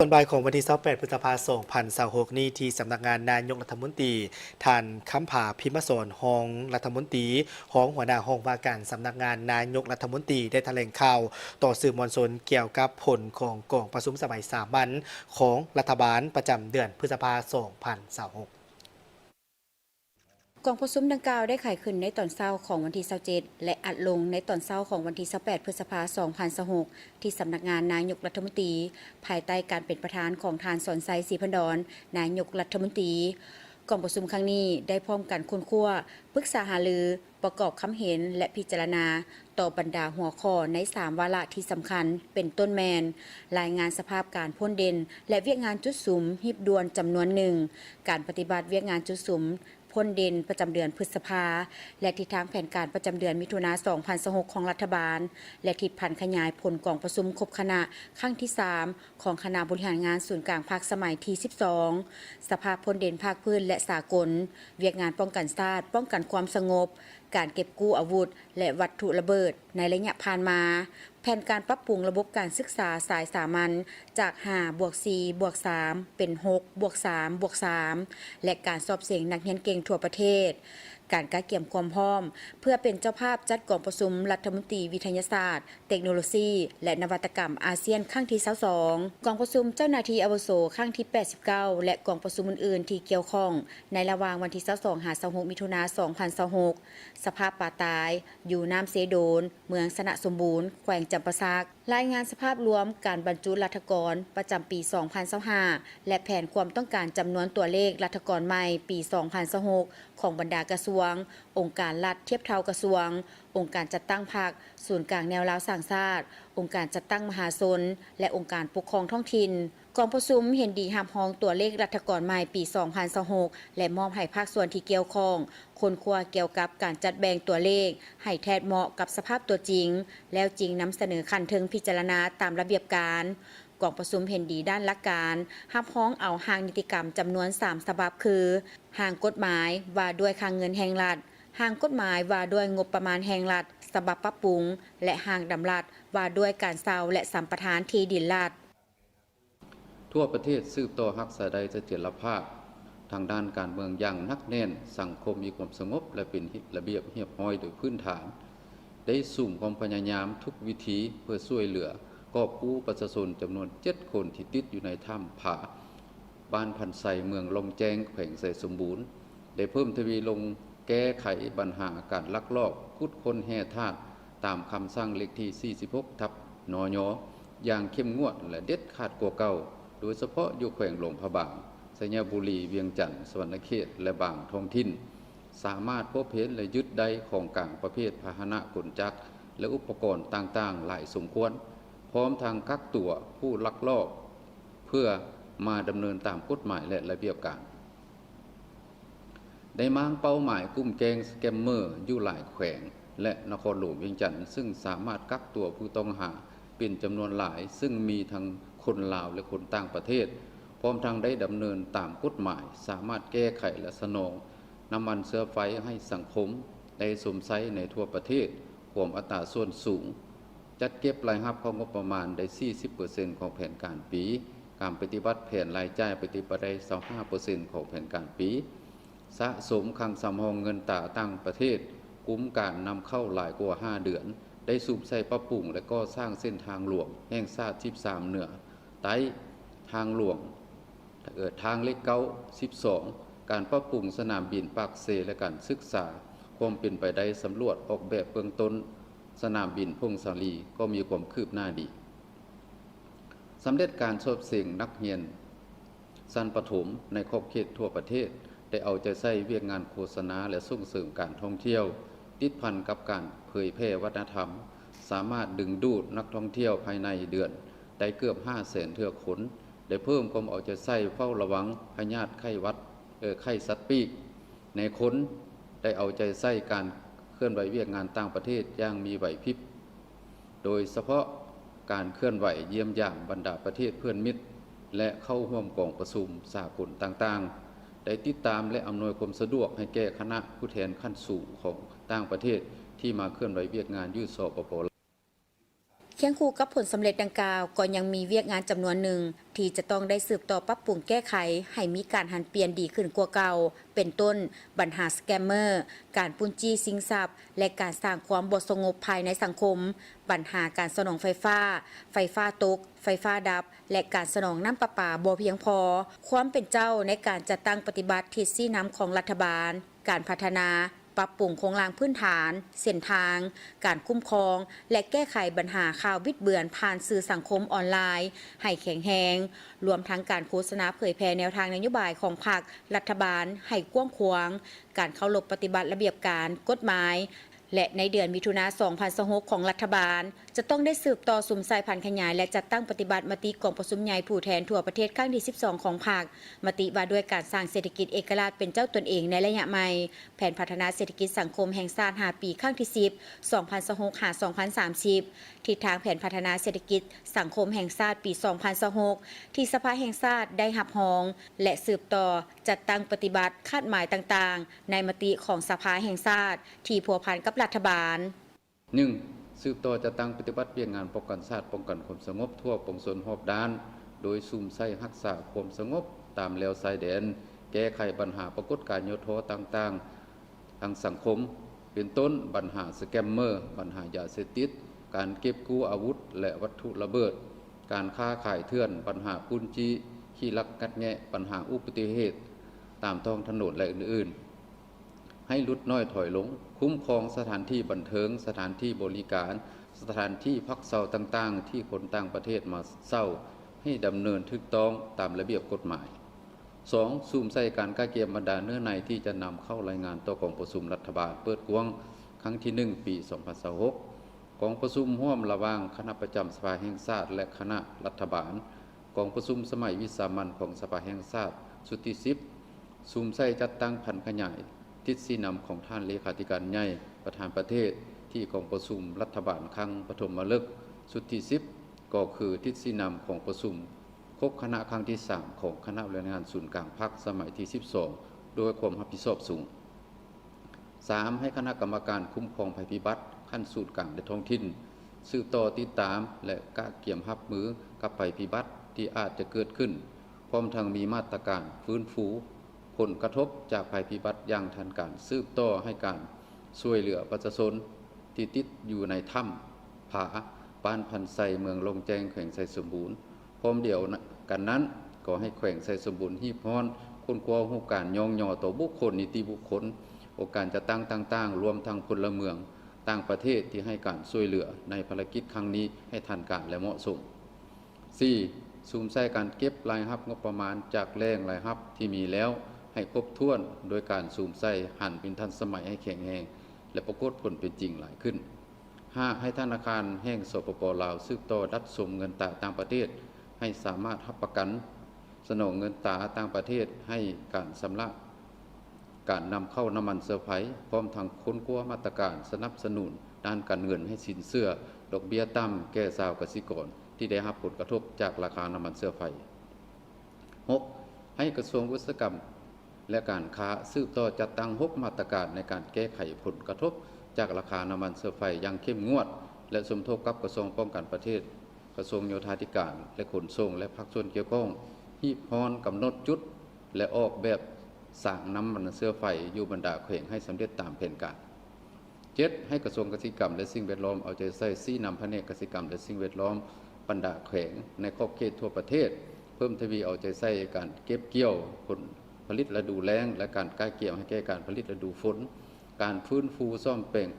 ตอนบ่ายของวันที่28 พฤษภาคม 2026 นี้ที่สำนักงานนายกรัฐมนตรีท่านคำผาพิมพ์สอนรองรัฐมนตรีของหัวหน้าห้องว่าการสำนักงานนายกรัฐมนตรีได้แถลงข่าวต่อสื่อมวลชนเกี่ยวกับผลของกองประชุมสมัยสามัญของรัฐบาลประจำเดือนพฤษภาคม 2026กองประชุมดังกล่าวได้ไขขึ้นในตอนเช้าของวันที่27และอัดลงในตอนเช้าของวันที่28 พฤษภาคม 2026ที่สำนักงานนายกรัฐมนตรีภายใต้การเป็นประธานของทานสอนไซศรีพันดรนายกรัฐมนตรีกองประชุมครั้งนี้ได้พร้อมกันค้นคว้าปรึกษาหารือประกอบคำเห็นและพิจารณาต่อบรรดาหัวข้อใน3วาระที่สำคัญเป็นต้นแมนรายงานสภาพการพ้นเด่นและเวียกงานจุดสุมหีบด่วนจำนวนหนึ่งการปฏิบัติเวียกงานจุดสุมพ้นเด่นประจำเดือนพฤษภาและทิศทางแผนการประจำเดือนมิถุนายน 2026 ของรัฐบาลและทิศพันขยายผลกองประชุมครบคณะครั้งที่ 3 ของคณะบริหารงานศูนย์กลางภาคสมัยที่ 12 สภาพพ้นเด่นภาคพื้นและสากลเวียกงานป้องกันชาติป้องกันความสงบการเก็บกู้อาวุธและวัตถุระเบิดในระยะผ่านมาแผนการปรับปรุงระบบการศึกษาสายสามัญจาก5+4+3เป็น6+3+3และการสอบเสียงนักเรียนเก่งทั่วประเทศการกะเกี่ยมความพร้อมเพื่อเป็นเจ้าภาพจัดกองประชุมรัฐมนตรีวิทยาศาสตร์เทคโนโลยีและนวัตกรรมอาเซียนครั้งที่22กองประชุมเจ้าหน้าที่อาวุโสครั้งที่89และกองประชุมอื่นๆที่เกี่ยวข้องในระหว่างวันที่22-26 มิถุนายน 2026สภาพป่าตายอยู่น้ำเสโดนเมืองสนะสมบูรณ์แขวงจำปาสักรายงานสภาพรวมการบรรจุรัฐกรประจำปี 2025และแผนความต้องการจำนวนตัวเลขรัฐกรใหม่ปี 2026ของบรรดากระทรวงองค์การรัฐเทียบเท่ากระทรวงองค์การจัดตั้งพรรคศูนย์กลางแนวราวสร้างชาติองค์การจัดตั้งมหาชนและองค์การปกครองท้องถิ่นกองประชุมเห็นดีรับรองตัวเลขรัฐกรใหม่ปี 2026และมอบให้ภาคส่วนที่เกี่ยวข้องค้นคว้าเกี่ยวกับการจัดแบ่งตัวเลขให้แทดเหมาะกับสภาพตัวจริงแล้วจริงนำเสนอคันเทิงพิจารณาตามระเบียบการกองประชุมเห็นดีด้านหลักการรับรองเอาห่างนิติกรรมจำนวน3ฉบับคือห่างกฎหมายว่าด้วยค่าเงินแห่งรัฐห่างกฎหมายว่าด้วยงบประมาณแห่งรัฐฉบับปรับปรุงและห่างดำรัฐว่าด้วยการเซาและสัมปทานที่ดินรัฐทั่วประเทศสืบต่อรักษาใดเสถียรภาพทางด้านการเมืองอย่างนักแน่นสังคมมีความสงบและเป็นระเบียบเรียบร้อยโดยพื้นฐานได้สุ่มความพยายามทุกวิธีเพื่อช่วยเหลือกอบกู้ประชาชนจำนวน7 คนที่ติดอยู่ในถ้ำผาบ้านพันไซเมืองลงแจ้งแขวงไสสมบูรณ์ได้เพิ่มทวีลงแก้ไขปัญหาการลักลอบขุดค้นแร่ธาตุตามคำสั่งเลขที่46/นย.อย่างเข้มงวดและเด็ดขาดกว่าเก่าโดยเฉพาะอยู่แขวงหลวงพระบางสัญญาบุรีเวียงจันทร์สวรรณเขตและบางท้องถิ่นสามารถพบเห็นและยึดได้ของกลางประเภทพาหนะกลจักรและอุปกรณ์ต่างๆหลายสมควรพร้อมทางกักตัวผู้ลักลอบเพื่อมาดำเนินตามกฎหมายและระเบียบการได้มางเป้าหมายกลุ่มแก๊งสแกมเมอร์อยู่หลายแขวงและนครหลวงเวียงจันทร์ซึ่งสามารถกักตัวผู้ต้องหาเป็นจำนวนหลายซึ่งมีทั้งคนลาวและคนต่างประเทศพร้อมทางได้ดำเนินตามกฎหมายสามารถแก้ไขและสนองน้ำมันเชื้อไฟให้สังคมได้สมไซในทั่วประเทศความอัตราส่วนสูงจัดเก็บรายรับของงบประมาณได้ 40% ของแผนการปีการปฏิบัติแผนรายจ่ายปฏิบัติได้ 25% ของแผนการปีสะสมคลังสำรองเงินตราต่างประเทศคุ้มการนำเข้าหลายกว่า5 เดือนได้สูบใส่ปรับปรุงและก็สร้างเส้นทางหลวงแห่งชาติ13เหนือใต้ทางหลวงทางเล็กเก้า12การปรับปรุงสนามบินปากเซและการศึกษาความเป็นไปได้สำรวจออกแบบเบื้องต้นสนามบินพงศาลีก็มีความคืบหน้าดีสำเร็จการสอบเสียงนักเรียนชั้นประถมในขอบเขตทั่วประเทศได้เอาใจใส่เวียกงานโฆษณาและส่งเสริมการท่องเที่ยวติดพันกับการเผยแพร่วัฒนธรรมสามารถดึงดูดนักท่องเที่ยวภายในเดือนได้เกือบ 500,000 เทื่อคนได้เพิ่มความเอาใจใส่เฝ้าระวังพยาธิไข้สัตว์ปีกในคนได้เอาใจใส่การเคลื่อนไหวเวียกงานต่างประเทศอย่างมีไหวพริบโดยเฉพาะการเคลื่อนไหวเยี่ยมยามบรรดาประเทศเพื่อนมิตรและเข้าร่วมกองประชุมสากลต่างๆได้ติดตามและอำนวยความสะดวกให้แก่คณะผู้แทนขั้นสูงของต่างประเทศที่มาเคลื่อนไหวเวียกงานอยู่สปป.ฝ เคียงคู่กับผลสำเร็จดังกล่าวก็ยังมีเวียกงานจำนวนหนึ่งที่จะต้องได้สืบต่อปรับปรุงแก้ไขให้มีการหันเปลี่ยนดีขึ้นกว่าเก่าเป็นต้นปัญหาสแกมเมอร์การปล้นจี้ชิงทรัพย์และการสร้างความบ่สงบภายในสังคมปัญหาการสนองไฟฟ้าตกไฟฟ้าดับและการสนองน้ำประปาบ่เพียงพอความเป็นเจ้าในการจัดตั้งปฏิบัติทิศซี่น้ำของรัฐบาลการพัฒนาปรับปรุงโครงสร้างพื้นฐานเส้นทางการคุ้มครองและแก้ไขปัญหาข่าวบิดเบือนผ่านสื่อสังคมออนไลน์ให้แข็งแรงรวมทั้งการโฆษณาเผยแพร่แนวทางนโยบายของพรรครัฐบาลให้กว้างขวางการเคารพปฏิบัติระเบียบการกฎหมายและในเดือนมิถุนายน 2026 ของรัฐบาลจะต้องได้สืบต่อสุ่มสายพันธุ์ขยายและจัดตั้งปฏิบัติมติกองประชุมใหญ่ผู้แทนทั่วประเทศครั้งที่ 12 ของพรรคมติว่าด้วยการสร้างเศรษฐกิจเอกราชเป็นเจ้าตนเองในระยะใหม่แผนพัฒนาเศรษฐกิจสังคมแห่งชาติ5 ปีครั้งที่ 10 2026-2030 ทิศทางแผนพัฒนาเศรษฐกิจสังคมแห่งชาติปี 2026 ที่สภาแห่งชาติได้รับรองและสืบต่อจัดตั้งปฏิบัติคาดหมายต่างๆในมติของสภาแห่งชาติที่พัวพันกับรัฐบาล 1. สืบต่อจะตั้งปฏิบัติเพียงงานป้องกันชาติป้องกันความสงบทั่วปวงชนรอบด้าน โดยซุ่มใส่รักษาความสงบตามแนวชายแดนแก้ไขปัญหาปรากฏการณ์โยโทต่างๆทางสังคมเป็นต้นปัญหาสแกมเมอร์ปัญหายาเสพติดการเก็บกู้อาวุธและวัตถุระเบิดการค้าขายเถื่อนปัญหาปุ้นจี้ขี้ลักงัดแงะปัญหาอุบัติเหตุตามท้องถนนและอื่นๆให้ลดน้อยถอยลงคุ้มครองสถานที่บันเทิงสถานที่บริการสถานที่พักเศร้าต่างๆที่คนต่างประเทศมาเศร้าให้ดำเนินถูกต้องตามระเบียบกฎหมาย 2. ซูมใส่การกาเกียมบรรดาเนื้อในที่จะนำเข้ารายงานต่อกองประชุมรัฐบาลเปิดกว้างครั้งที่ 1 ปี 2026 กองประชุมร่วมระหว่างคณะประจำสภาแห่งชาติและคณะรัฐบาลกองประชุมสมัยวิสามัญของสภาแห่งชาติสุดที่ 10 ซูมใส่จัดตั้งพันขยายทิศสีนำของท่านเลขาธิการใหญ่ประธานประเทศที่กองประชุมรัฐบาลครั้งปฐมฤกษ์สุดที่ 10 ก็คือทิศสีนำของประชุมครบคณะครั้งที่ 3 ของคณะบริหารงานศูนย์กลางพรรคสมัยที่ 12 โดยความรับผิดชอบสูง 3. ให้คณะกรรมการคุ้มครองภัยพิบัติขั้นศูนย์กลางในท้องถิ่นสืบต่อติดตามและกะเกี่ยมรับมือกับภัยพิบัติที่อาจจะเกิดขึ้นพร้อมทั้งมีมาตรการฟื้นฟูผลกระทบจากภัยพิบัติอย่างทันการสืบต่อให้การช่วยเหลือประชาชนที่ติดอยู่ในถ้ำผาบ้านพันไซเมืองลงแจงแขวงไซสมบูรณ์พร้อมเดียวกันนั้นก็ให้แขวงไซสมบูรณ์ฮีบฮ้อนคนกลัวหูการยองยอต่อบุคคลนิติบุคคลโอกาสจะตั้งต่างๆรวมทั้งพลเมืองต่างประเทศที่ให้การช่วยเหลือในภารกิจครั้งนี้ให้ทันการและเหมาะสม 4. ซูมใส่การเก็บรายรับงบประมาณจากแหล่งรายรับที่มีแล้วให้ครบถ้วนโดยการซูมใส่หั่นเป็นทันสมัยให้แข็งแรงและปรากฏผลเป็นจริงหลายขึ้น 5. ให้ธนาคารแห่งสปป.ลาวสืบต่อดัดสมเงินตราต่างประเทศให้สามารถรับประกันสนองเงินตราต่างประเทศให้การชำระการนำเข้าน้ำมันเซอร์ไพรส์พร้อมทั้งค้นคว้ามาตรการสนับสนุนด้านการเงินให้สินเชื่อดอกเบี้ยต่ำแก่ชาวเกษตรกรที่ได้รับผลกระทบจากราคาน้ำมันเซอร์ไพรส์ 6. ให้กระทรวงวิศวกรรมและการค้าสืบต่อจัดตั้ง6มาตรการในการแก้ไขผลกระทบจากราคาน้ำมันเซอร์ไพรส์อย่างเข้มงวดและสมทบกับกระทรวงป้องกันประเทศกระทรวงโยธาธิการและขนส่งและภาคส่วนเกี่ยวข้องฮีบฮ้อนกำหนดจุดและออกแบบสร้างน้ำมันเสื้อไฟอยู่บรรดาแขวงให้สำเร็จตามแผนการ 7. ให้กระทรวงเกษตรกรรมและสิ่งแวดล้อมเอาใจใส่ซี่นำแผนกเกษตรกรรมและสิ่งแวดล้อมบรรดาแขวงในขอบเขตทั่วประเทศเพิ่มทวีเอาใจใส่การเก็บเกี่ยวผลผลิตฤดูแล้งและการก้าเกี่ยวให้แก้การผลิตฤดูฝนการฟื้นฟูซ่อมแปลง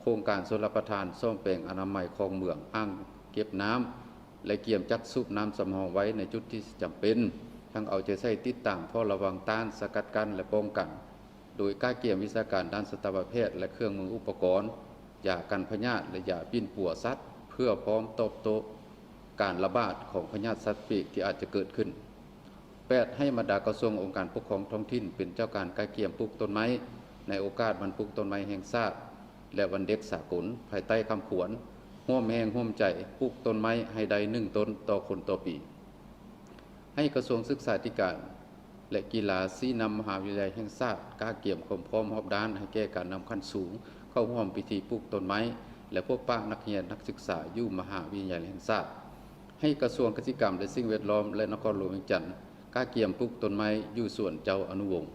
โครงการชลประทานซ่อมแปลงอนามัยคลองเมืองอ่างเก็บน้ำและเกี่ยมจัดสูบน้ำสำรองไว้ในจุดที่จำเป็นทั้งเอาใจใส่ติดตามเฝ้าระวังต้านสกัดกั้นและป้องกันโดยก้าเกี่ยมวิชาการด้านสัตวแพทย์และเครื่องมืออุปกรณ์ยากันพยาธิและยาปิ้นปัวสัตว์เพื่อพร้อมตอบโต้การระบาดของพยาธิสัตว์ปีกที่อาจจะเกิดขึ้น 8. ให้บรรดากระทรวงองค์การปกครองท้องถิ่นเป็นเจ้าการก้าเกี่ยมปลูกต้นไม้ในโอกาสวันปลูกต้นไม้แห่งชาติและวันเด็กสากลภายใต้คำขวัญร่วมแรงร่วมใจปลูกต้นไม้ให้ได้1 ต้นต่อคนต่อปีให้กระทรวงศึกษาธิการและกีฬาชี้นำมหาวิทยาลัยแห่งชาติก้าเกี่ยมความพร้อมรอบด้านให้แก่การนำขั้นสูงเข้าร่วมพิธีปลูกต้นไม้ และพบปะนักเรียนนักศึกษาอยู่มหาวิทยาลัยแห่งชาติให้กระทรวงเกษตรกรรมและสิ่งแวดล้อมและนครหลวงเวียงจันทร์กล้าเกี่ยมปลูกต้นไม้อยู่ส่วนเจ้าอนุวงศ์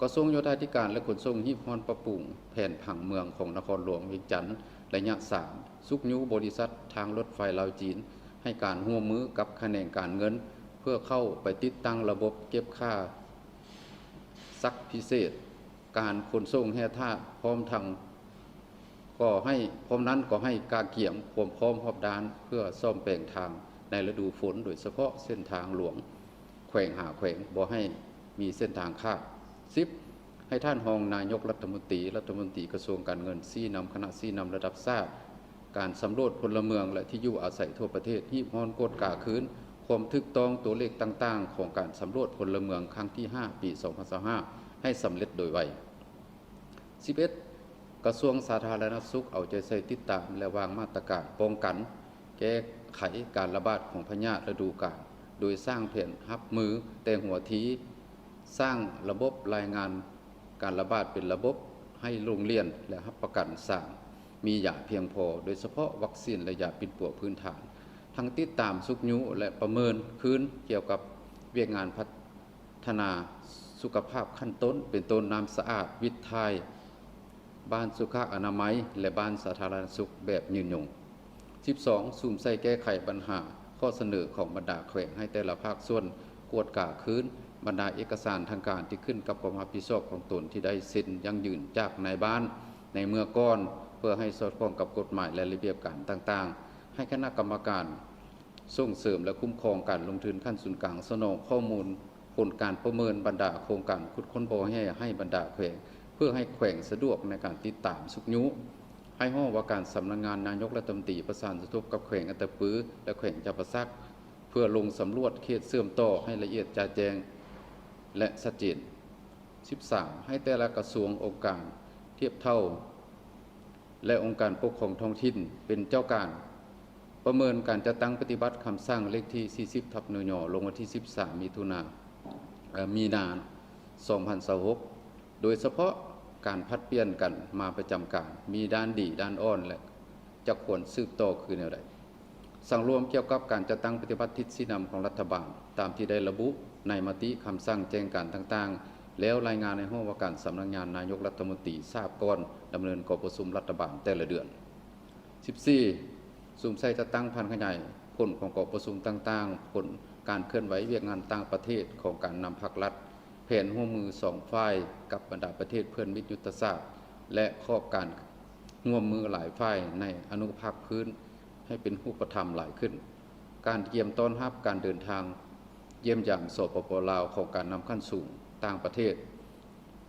กระทรวงโยธาธิการและขนส่งฮีบฮอนปรับปรุงแผนผังเมืองของนครหลวงเวียงจันทร์ระยะ3สุกยุบริษัททางรถไฟลาวจีนให้การร่วมมือกับแขนงการเงินเพื่อเข้าไปติดตั้งระบบเก็บค่าซักพิเศษการขนส่งแห่ท่าพร้อมนั้นก็ให้การเกี่ยมความพร้อมรอบด้านเพื่อซ่อมแปลงทางในฤดูฝนโดยเฉพาะเส้นทางหลวงแขวงหาแขวงบ่ให้มีเส้นทางขาด10ให้ท่านรองนายกรัฐมนตรีกระทรวงการเงินชี้นำคณะชี้นำระดับชาติการสำรวจพลเมืองและที่อยู่อาศัยทั่วประเทศฮีบฮอนกฎกาคืนความถูกต้องตัวเลขต่างๆของการสำรวจพลเมืองครั้งที่5ปี2025ให้สำเร็จโดยไว11กระทรวงสาธารณสุขเอาใจใส่ติดตามและวางมาตรการป้องกันแก้ไขการระบาดของพยาธิฤดูกาลโดยสร้างแผนรับมือแต่หัวทีสร้างระบบรายงานการระบาดเป็นระบบให้โรงเรียนและรับประกันสร้างมียาเพียงพอโดยเฉพาะวัคซีนและยาปิดปวกพื้นฐานทั้งติดตามสุกยุและประเมินคืนเกี่ยวกับเวียกงานพัฒนาสุขภาพขั้นต้นเป็นต้นน้ำสะอาดวิทย์ไทยบ้านสุขอนามัยและบ้านสาธารณสุขแบบยืนยง12สุ่มใส่แก้ไขปัญหาข้อเสนอของบรรดาแขวงให้แต่ละภาคส่วนกวดกาคืนบรรดาเอกสารทางการที่ขึ้นกับความรับผิดชอบของตนที่ได้เซ็นยั่งยืนจากนายบ้านในเมื่อก่อนเพื่อให้สอดคล้องกับกฎหมายและระเบียบการต่างๆให้คณะกรรมการส่งเสริมและคุ้มครองการลงทุนขั้นศูนย์กลางสนองข้อมูลผลการประเมินบรรดาโครงการขุดค้นบ่อแห่ให้บรรดาแขวงเพื่อให้แขวงสะดวกในการติดตามสุกยุให้ห้องว่าการสำนักงานนายกรัฐมนตรีประสานสะทบกับแขวงอัตตปือและแขวงจำปาสักเพื่อลงสำรวจเขตเสื่อมต่อให้ละเอียดจ่าแจงและชัดเจน13ให้แต่ละกระทรวงองค์การเทียบเท่าและองค์การปกครองท้องถิ่นเป็นเจ้าการประเมินการจัดตั้งปฏิบัติคำสั่งเลขที่40/นย.ลงวันที่13มีนา2026โดยเฉพาะการพัดเปลี่ยนกันมาประจำการมีด้านดีด้านอ่อนและจะควรสืบต่อคือแนวใดสั่งรวมเกี่ยวกับการจัดตั้งปฏิบัติทิศชี้นำของรัฐบาลตามที่ได้ระบุในมติคำสั่งแจ้งการต่างๆแล้วรายงานในห้องว่าการสำนักงานนายกรัฐมนตรีทราบก่อนดำเนินการประชุมรัฐบาลแต่ละเดือน14สุ่มใส่จัดตั้งพันขยายผลของการประชุมต่างๆผลการเคลื่อนไหวเวียกงานต่างประเทศของการนำภาครัฐแผนร่วมมือ2ฝ่ายกับบรรดาประเทศเพื่อนมิตรยุทธศาสตร์และครอบการร่วมมือหลายฝ่ายในอนุภาคพื้นให้เป็นรูปธรรมหลายขึ้นการเตรียมต้อนรับการเดินทางเยี่ยมยามสปป.ลาวของการนำขั้นสูงต่างประเทศ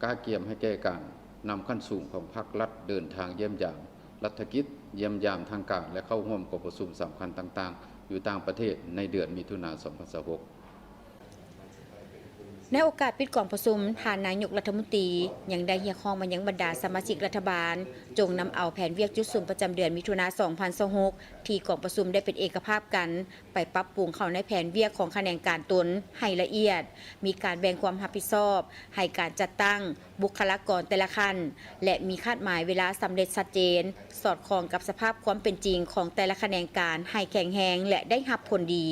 กล้าเกี่ยมให้แก้การนำขั้นสูงของภาครัฐเดินทางเยี่ยมยามรัฐกิจเยี่ยมยามทางการและเข้าร่วมการประชุมสำคัญต่างๆอยู่ต่างประเทศในเดือนมิถุนายน2026ในโอกาสปิดกองประชุมทานนายกรัฐมนตรียังได้เรียกร้องมายังบรรดาสมาชิกรัฐบาลจงนำเอาแผนเวียกจุดศูนย์ประจำเดือนมิถุนายน2026ที่กองประชุมได้เป็นเอกภาพกันไปปรับปรุงเข้าในแผนเวียกของแขนงการตนให้ละเอียดมีการแบ่งความรับผิดชอบให้การจัดตั้งบุคลากรแต่ละขั้นและมีคาดหมายเวลาสำเร็จชัดเจนสอดคล้องกับสภาพความเป็นจริงของแต่ละแขนงการให้แข็งแรงและได้รับผลดี